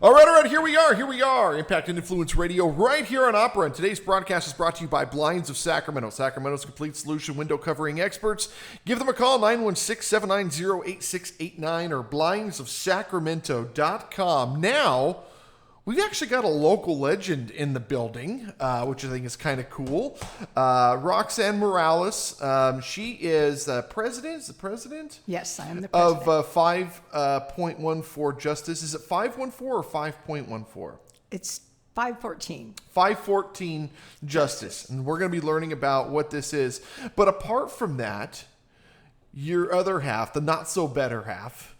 All right, here we are. Impact and Influence Radio right here on Opera. And today's broadcast is brought to you by Blinds of Sacramento. Sacramento's complete solution window covering experts. Give them a call, 916-790-8689 or blindsofsacramento.com. Now, we've actually got a local legend in the building, which I think is kind of cool. Roxanne Morales. She is president? Yes, I am the Of president. 5.14 Justice. Is it 514 or 5.14? It's 514. 514 Justice. And we're going to be learning about what this is. But apart from that, your other half, the not so better half,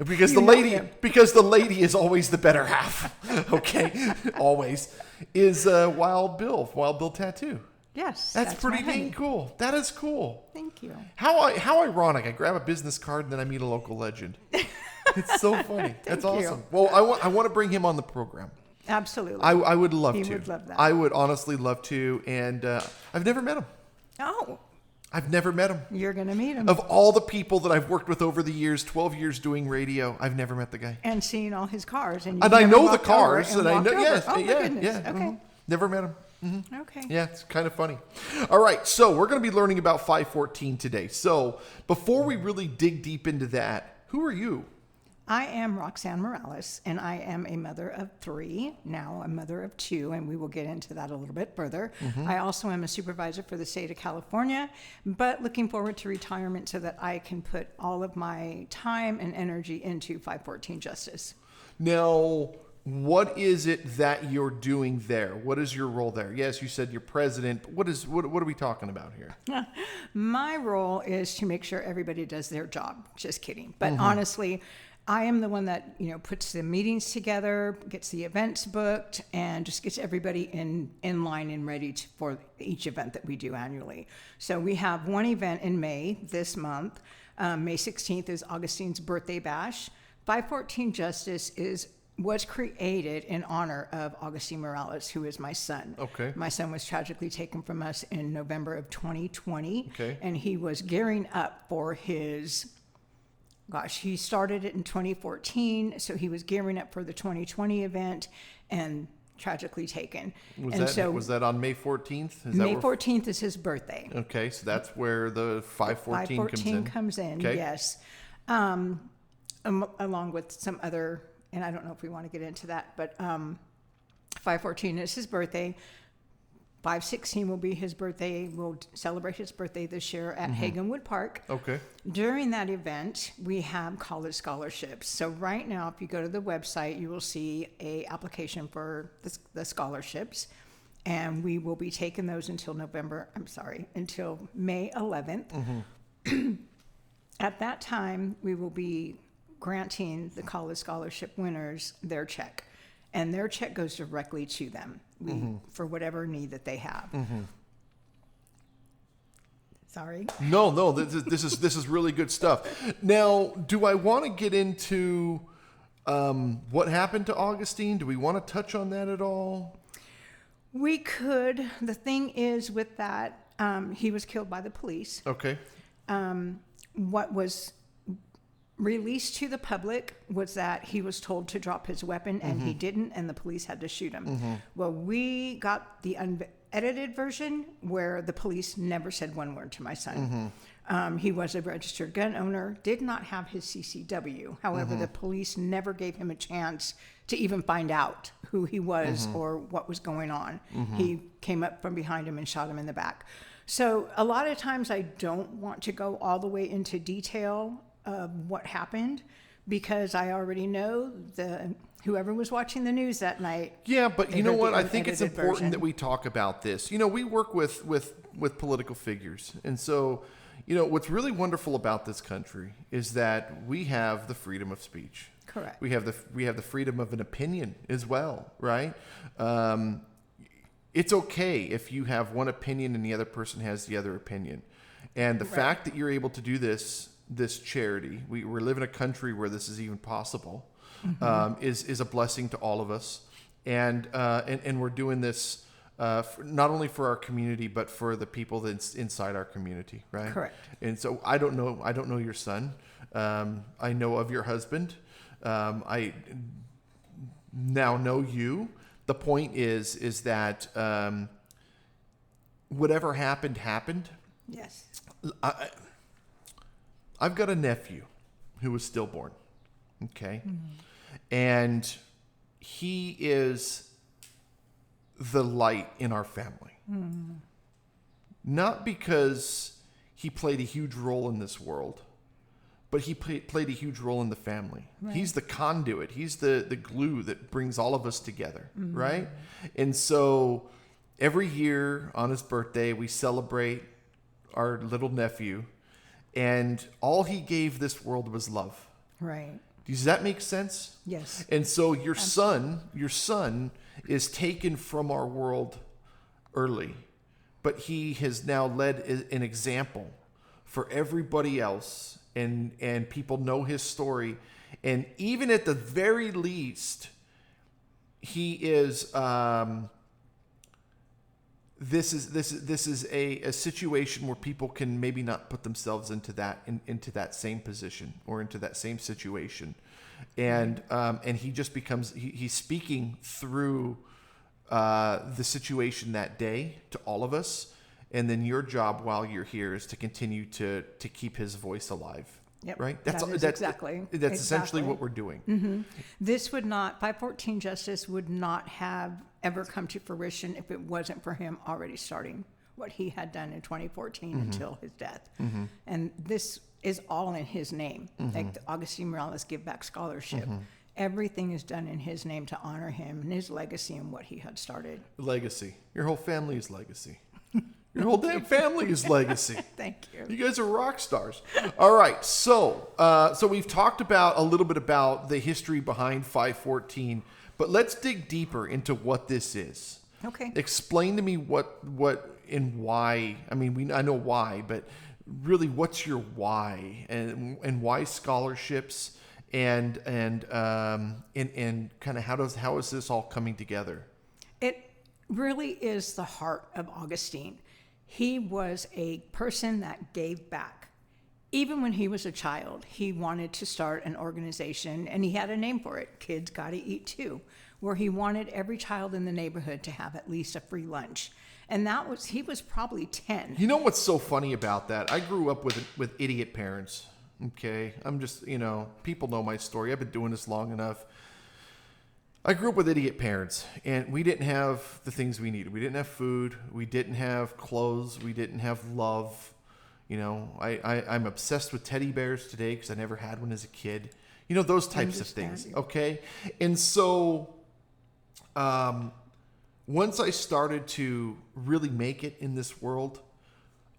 because the lady is always the better half. Okay, always is Wild Bill Tattoo. Yes, that's pretty dang cool. That is cool. Thank you. How ironic! I grab a business card and then I meet a local legend. It's so funny. That's awesome. Well, I want to bring him on the program. Absolutely. I would love to. He would love that. I would honestly love to, and I've never met him. Oh. I've never met him. You're going to meet him. Of all the people that I've worked with over the years, 12 years doing radio, I've never met the guy. And seen all his cars. And I know the cars. And I know, yes. Oh, yeah. Okay. Mm-hmm. Never met him. Mm-hmm. Okay. Yeah, it's kind of funny. All right, so we're going to be learning about 514 today. So before we really dig deep into that, who are you? I am Roxanne Morales, and I am a mother of 3, now a mother of 2, and we will get into that a little bit further. Mm-hmm. I also am a supervisor for the state of California, but looking forward to retirement so that I can put all of my time and energy into 514 Justice. Now, what is it that you're doing there? What is your role there? Yes, you said you're president. What are we talking about here? My role is to make sure everybody does their job. Just kidding. But honestly, I am the one that, puts the meetings together, gets the events booked, and just gets everybody in line and ready for each event that we do annually. So we have one event in May this month. May 16th is Augustine's birthday bash. 514 Justice was created in honor of Augustine Morales, who is my son. Okay. My son was tragically taken from us in November of 2020. Okay. And he was gearing up for his... he started it in 2014, so he was gearing up for the 2020 event and tragically taken. Was that on May 14th? May 14th is his birthday. Okay, so that's where the 514 comes in. Okay. Yes. Along with some other, and I don't know if we want to get into that, but 514 is his birthday. 516 will be his birthday. We'll celebrate his birthday this year at Hagenwood Park. Okay. During that event, we have college scholarships. So right now, if you go to the website, you will see a application for the scholarships. And we will be taking those until May 11th. At that time, we will be granting the college scholarship winners their check. And their check goes directly to them for whatever need that they have. Sorry. No. This is really good stuff. Now, do I want to get into what happened to Augustine? Do we want to touch on that at all? We could. The thing is with that, he was killed by the police. Okay. What was released to the public was that he was told to drop his weapon and he didn't, and the police had to shoot him. Well, we got the unedited version where the police never said one word to my son. He was a registered gun owner, did not have his CCW. However, the police never gave him a chance to even find out who he was or what was going on. He came up from behind him and shot him in the back. So a lot of times I don't want to go all the way into detail of what happened, because I already know whoever was watching the news that night. Yeah, but you know what? I think it's important version. that we talk about this. We work with political figures, and so what's really wonderful about this country is that we have the freedom of speech. Correct. We have the freedom of an opinion as well, right? It's okay if you have one opinion and the other person has the other opinion, and the fact that you're able to do this charity, we're living in a country where this is even possible, is a blessing to all of us, and we're doing this not only for our community but for the people that's inside our community, right? Correct. And so I don't know your son. I know of your husband. I now know you. The point is that whatever happened. Yes. I've got a nephew who was stillborn. Okay. And he is the light in our family. Not because he played a huge role in this world, but he played a huge role in the family. Right. He's the conduit. He's the glue that brings all of us together, right? And so every year on his birthday, we celebrate our little nephew, and all he gave this world was love. Right. Does that make sense? Yes. And so your son is taken from our world early, but he has now led an example for everybody else, and people know his story. And even at the very least, he is this is a situation where people can maybe not put themselves into that same position or into that same situation, and he just becomes he's speaking through the situation that day to all of us, and then your job while you're here is to continue to keep his voice alive. Yep. Right. That's Essentially what we're doing. This would not 514 justice would not have ever come to fruition if it wasn't for him already starting what he had done in 2014 until his death. And this is all in his name, like the Augustine Morales Give Back Scholarship. Everything is done in his name to honor him and his legacy and what he had started. Legacy. Your whole family is legacy. Your whole damn family is legacy. Thank you. You guys are rock stars. All right. So we've talked about a little bit about the history behind 514, but let's dig deeper into what this is. Okay. Explain to me what and why. I mean, I know why, but really, what's your why and why scholarships and kind of how is this all coming together? It really is the heart of Augustine. He was a person that gave back. Even when he was a child, he wanted to start an organization, and he had a name for it, Kids Gotta Eat Too, where he wanted every child in the neighborhood to have at least a free lunch. And he was probably 10. You know what's so funny about that? I grew up with idiot parents. Okay. I'm just, people know my story. I've been doing this long enough. I grew up with idiot parents, and we didn't have the things we needed. We didn't have food. We didn't have clothes. We didn't have love. I'm obsessed with teddy bears today because I never had one as a kid. Those types of things. Okay. And so, once I started to really make it in this world,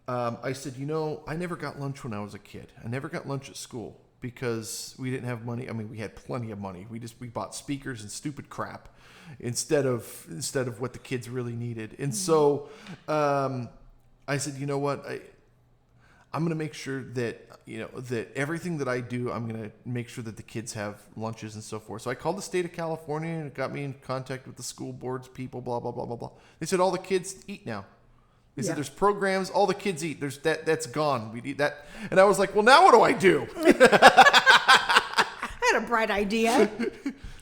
I said, I never got lunch when I was a kid. I never got lunch at school because we didn't have money. I mean, we had plenty of money. We bought speakers and stupid crap instead of what the kids really needed. And so I said, you know what? I'm going to make sure that, that everything that I do, I'm going to make sure that the kids have lunches and so forth. So I called the state of California, and it got me in contact with the school boards people, blah, blah, blah, blah, blah. They said all the kids eat now. They said there's programs, all the kids eat. That's gone. We need that. And I was like, well, now what do I do? I had a bright idea.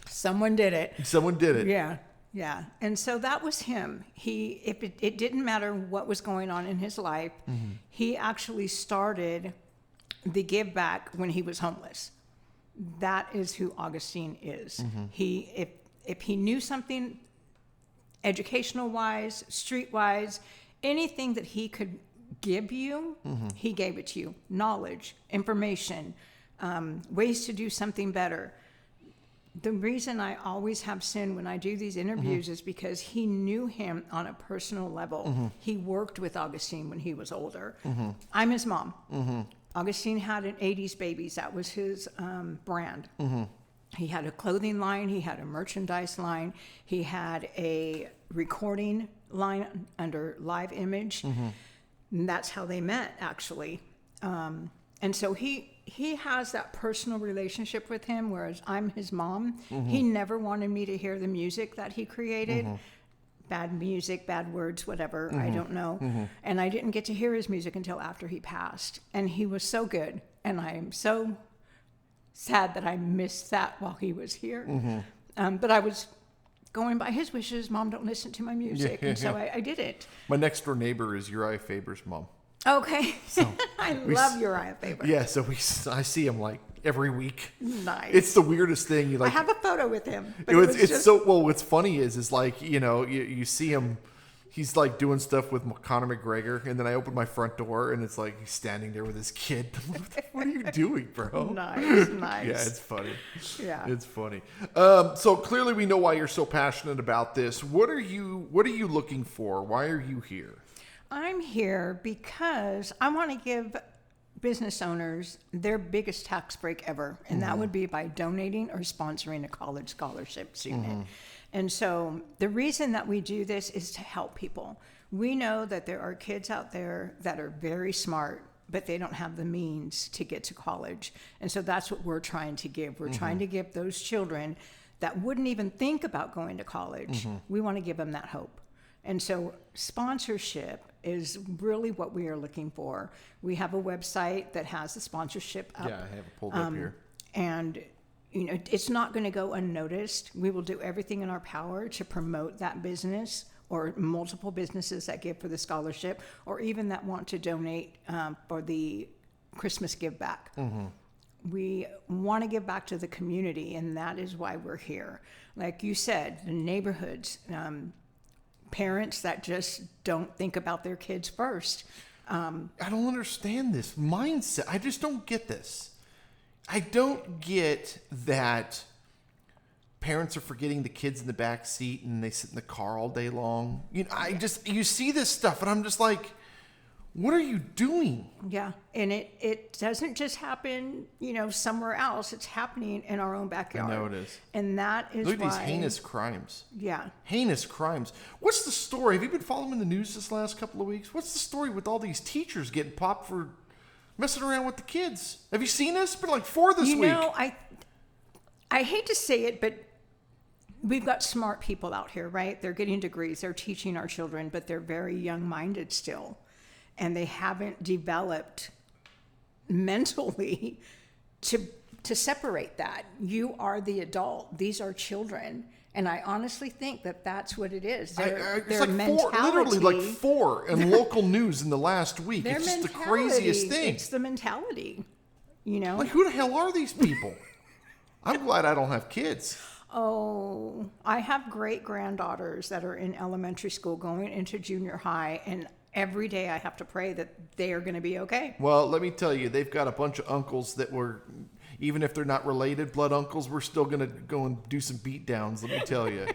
Someone did it. Yeah. And so that was him. It didn't matter what was going on in his life. He actually started the Give Back when he was homeless. That is who Augustine is. If he knew something educational wise, street wise, anything that he could give you, he gave it to you. Knowledge, information, ways to do something better. The reason I always have Sin when I do these interviews is because he knew him on a personal level. He worked with Augustine when he was older. I'm his mom. Augustine had an 80s Babies. That was his brand. He had a clothing line. He had a merchandise line. He had a recording line under Live Image. And that's how they met, actually. And so he has that personal relationship with him, whereas I'm his mom. He never wanted me to hear the music that he created. Bad music, bad words, whatever, I don't know. And I didn't get to hear his music until after he passed. And he was so good. And I am so sad that I missed that while he was here. But I was going by his wishes. Mom, don't listen to my music. Yeah. And so I did it. My next door neighbor is Uriah Faber's mom. Okay. I love Uriah Faber. Yeah, so I see him like every week. Nice. It's the weirdest thing. You like. I have a photo with him. But What's funny is like, you see him. He's like doing stuff with Conor McGregor, and then I open my front door, and it's like he's standing there with his kid. What are you doing, bro? Nice. Yeah, it's funny. Yeah, it's funny. So clearly, we know why you're so passionate about this. What are you looking for? Why are you here? I'm here because I want to give business owners their biggest tax break ever, and that would be by donating or sponsoring a college scholarship student. And so the reason that we do this is to help people. We know that there are kids out there that are very smart, but they don't have the means to get to college. And so that's what we're trying to give. We're trying to give those children that wouldn't even think about going to college, we want to give them that hope. And so sponsorship is really what we are looking for. We have a website that has the sponsorship up. Yeah, I have it pulled up here. And it's not going to go unnoticed. We will do everything in our power to promote that business or multiple businesses that give for the scholarship or even that want to donate for the Christmas give back. We want to give back to the community, and that is why we're here. Like you said, the neighborhoods, parents that just don't think about their kids first. I don't understand this mindset. I just don't get this. I don't get that parents are forgetting the kids in the back seat and they sit in the car all day long. You see this stuff and I'm just like, what are you doing? Yeah, and it doesn't just happen, somewhere else. It's happening in our own backyard. I know it is. And that is Look at why... these heinous crimes. Yeah. Heinous crimes. What's the story? Have you been following the news this last couple of weeks? What's the story with all these teachers getting popped for messing around with the kids? Have you seen this? It's been like 4 this week. I hate to say it, but we've got smart people out here, right? They're getting degrees. They're teaching our children, but they're very young-minded still. And they haven't developed mentally to separate that. You are the adult. These are children. And I honestly think that that's what it is. Their like mentality. Literally like 4 in local news in the last week. Their It's just the mentality, craziest thing. It's the mentality, Like, who the hell are these people? I'm glad I don't have kids. Oh, I have great-granddaughters that are in elementary school going into junior high, and every day I have to pray that they are going to be okay. Well, let me tell you, they've got a bunch of uncles that were, even if they're not related blood uncles, we're still going to go and do some beat downs, let me tell you.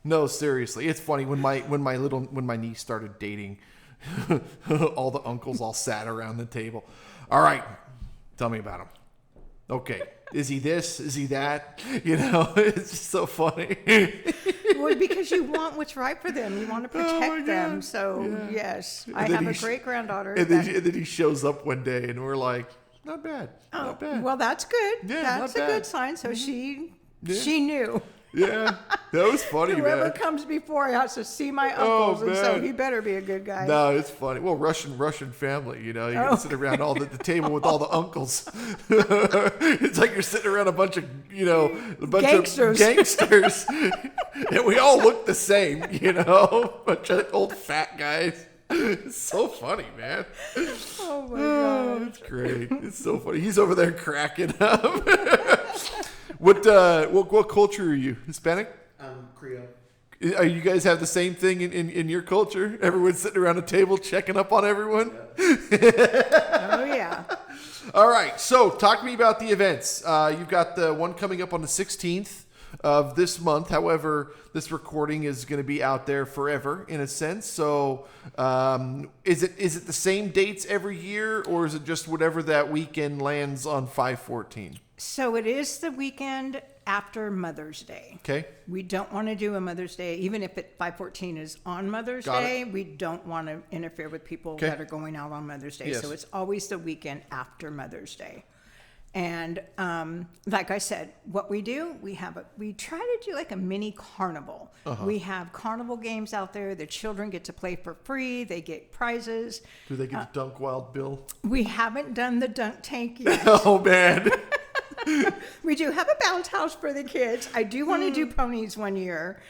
No, seriously. It's funny when my niece started dating, all the uncles all sat around the table. All right, tell me about him. Okay. Is he this? Is he that? It's just so funny. Well, because you want what's right for them. You want to protect them. So, yes. I have a great-granddaughter. And then he shows up one day, and we're like, not bad. Not bad. Well, that's good. Yeah, that's not a bad. good sign. So she knew. Yeah, that was funny, Whoever man. comes before has to see my uncles, and so man. he better be a good guy. No, it's funny. Well, Russian family, you can sit around the table with all the uncles. It's like you're sitting around a bunch of Gangsters. of gangsters, and we all look the same, bunch of old fat guys. It's so funny, man. Oh my God, it's great. It's so funny. He's over there cracking up. What culture are you? Hispanic? Creole. You guys have the same thing in your culture? Everyone's sitting around a table checking up on everyone? Yeah. Oh, yeah. All right. So talk to me about the events. You've got the one coming up on the 16th of this month. However, this recording is going to be out there forever in a sense. So is it the same dates every year, or is it just whatever that weekend lands on 5/14? So it is the weekend after Mother's Day. Okay. We don't want to do a Mother's Day, even if 5/14 is on Mother's Day. We don't want to interfere with people that are going out on Mother's Day. Yes. So it's always the weekend after Mother's Day. And like I said, what we do, we try to do like a mini carnival. We have carnival games out there. The children get to play for free. They get prizes. Do they get to dunk Wild Bill? We haven't done the dunk tank yet. Oh, man. We do have a bounce house for the kids. I do want to do ponies one year,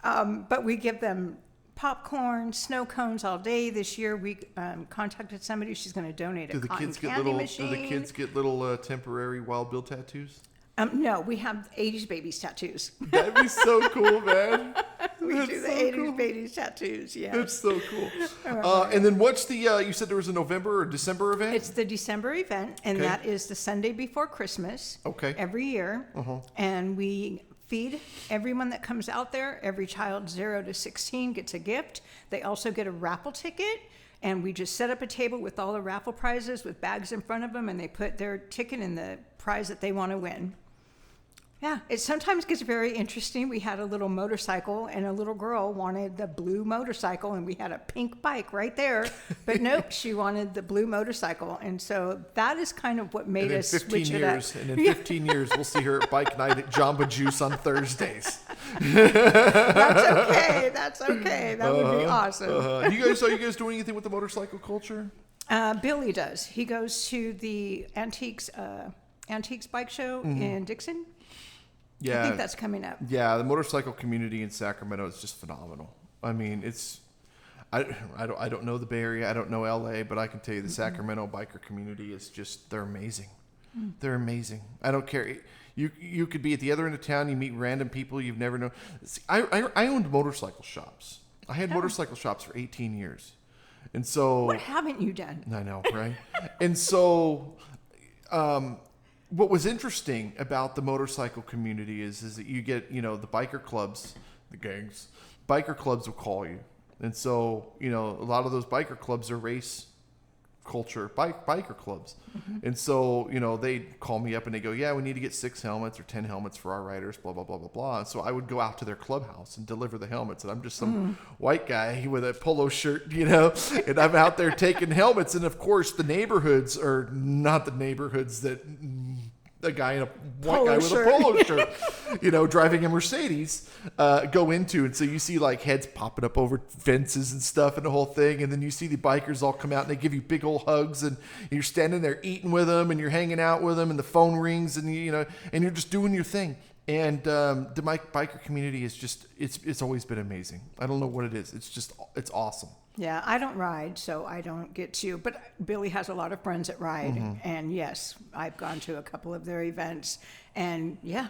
but we give them popcorn, snow cones all day. This year we contacted somebody. She's going to donate a cotton candy machine. Do the kids get little temporary Wild Bill tattoos? No, we have 80s babies tattoos. That'd be so cool, man. We do the 80s babies tattoos, yeah. That's so cool. And then what's the, you said there was a November or December event? It's the December event, and that is the Sunday before Christmas. Okay. Every year. And we feed everyone that comes out there. Every child 0 to 16 gets a gift. They also get a raffle ticket. And we just set up a table with all the raffle prizes with bags in front of them, and they put their ticket in the prize that they want to win. Yeah, it sometimes gets very interesting. We had a little motorcycle, and a little girl wanted the blue motorcycle, and we had a pink bike right there. But nope, she wanted the blue motorcycle. And so that is kind of what made us switch it up. And in 15 years, we'll see her at bike night at Jamba Juice on Thursdays. That's okay. That's okay. That would be awesome. Are you guys doing anything with the motorcycle culture? Billy does. He goes to the Antiques Bike Show in Dixon. Yeah, I think that's coming up. Yeah, the motorcycle community in Sacramento is just phenomenal. I mean, I don't know the Bay Area, I don't know LA, but I can tell you the Sacramento biker community is just, they're amazing. They're amazing. I don't care. You could be at the other end of town, you meet random people you've never known. See, I owned motorcycle shops. I had motorcycle shops for 18 years. And so What haven't you done? I know, right? And so what was interesting about the motorcycle community is that you get, the biker clubs, the gangs, biker clubs will call you. And so, a lot of those biker clubs are race culture, biker clubs. And so, they call me up and they go, yeah, we need to get 6 helmets or 10 helmets for our riders, blah, blah, blah, blah, blah. And so I would go out to their clubhouse and deliver the helmets. And I'm just some white guy with a polo shirt, and I'm out there taking helmets. And of course, the neighborhoods are not the neighborhoods that a guy in a white guy with a polo shirt, driving a Mercedes, go into. And so you see like heads popping up over fences and stuff and the whole thing. And then you see the bikers all come out and they give you big old hugs, and you're standing there eating with them and you're hanging out with them, and the phone rings, and and you're just doing your thing. And the biker community is just, it's always been amazing. I don't know what it is. It's awesome. Yeah, I don't ride, so I don't get to. But Billy has a lot of friends that ride, and yes, I've gone to a couple of their events, and yeah,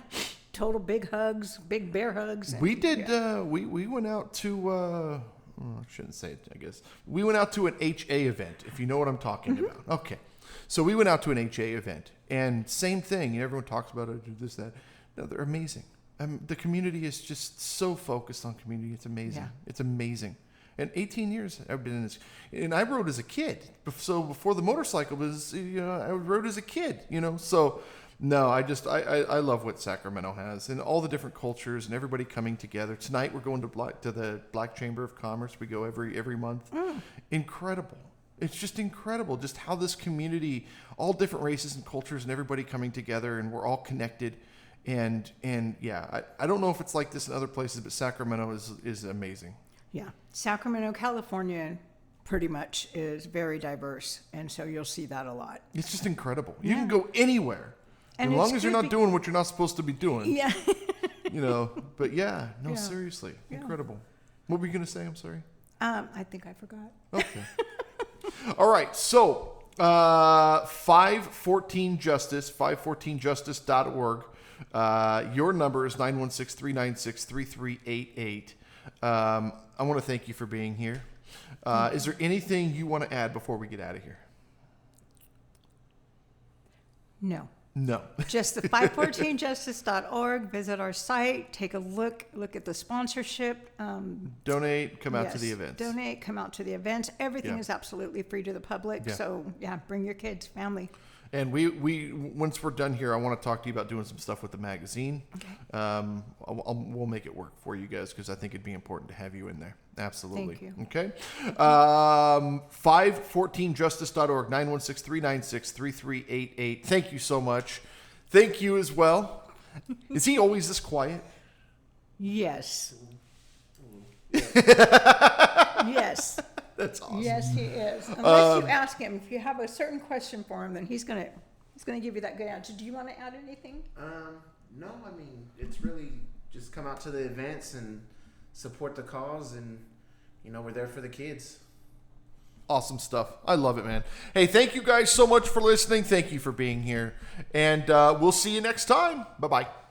total big hugs, big bear hugs. We did. Yeah. We went out to. I shouldn't say it. I guess we went out to an HA event. If you know what I'm talking about. Okay, so we went out to an HA event, and same thing. Everyone talks about it. Do this, that. No, they're amazing. The community is just so focused on community. It's amazing. Yeah. It's amazing. And 18 years I've been in this, and I rode as a kid. So before the motorcycle was, I rode as a kid, So no, I love what Sacramento has, and all the different cultures and everybody coming together. Tonight we're going to the Black Chamber of Commerce. We go every month. Incredible. It's just incredible, just how this community, all different races and cultures, and everybody coming together, and we're all connected. And yeah, I don't know if it's like this in other places, but Sacramento is amazing. Yeah. Sacramento, California, pretty much is very diverse. And so you'll see that a lot. It's just incredible. You can go anywhere. And as long as you're not doing what you're not supposed to be doing. Yeah. But yeah, no, seriously. Yeah. Incredible. What were you going to say? I'm sorry. I think I forgot. Okay. All right. So 514-JUSTICE, 514justice.org. Your number is 916-396-3388. I want to thank you for being here. Is there anything you want to add before we get out of here? No. No. Just the 514justice.org. Visit our site. Take a look at the sponsorship. Donate. Come out to the events. Donate. Come out to the events. Everything is absolutely free to the public. Yeah. So, bring your kids, family. And we once we're done here, I want to talk to you about doing some stuff with the magazine. Okay. We'll make it work for you guys, because I think it'd be important to have you in there. Absolutely. Thank you. Okay. 514justice.org, 916-396-3388. Thank you so much. Thank you as well. Is he always this quiet? Yes. Yes. That's awesome. Yes, he is. Unless you ask him, if you have a certain question for him, then he's going to He's going to give you that good answer. Do you want to add anything? No, I mean, it's really just come out to the events and support the cause, and, you know, we're there for the kids. Awesome stuff. I love it, man. Hey, thank you guys so much for listening. Thank you for being here. And we'll see you next time. Bye-bye.